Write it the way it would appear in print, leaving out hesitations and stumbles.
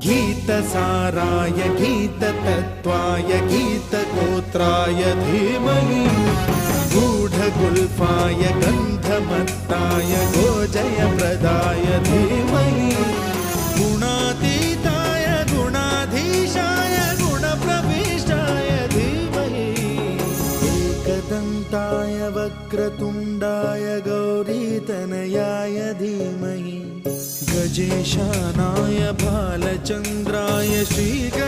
गीतसाराय गीततत्त्वाय गीतगोत्राय धीमहि गूढगुल्फाय गन्धमत्ताय गोजयप्रदाय धीमहि गुणातीताय गुणाधीशाय गुणप्रविष्टाय धीमहि एकदन्ताय वक्रतुण्डाय गौरीतनयाय धीमहि गजेशानाय भालचन्द्राय श्रीगणेशाय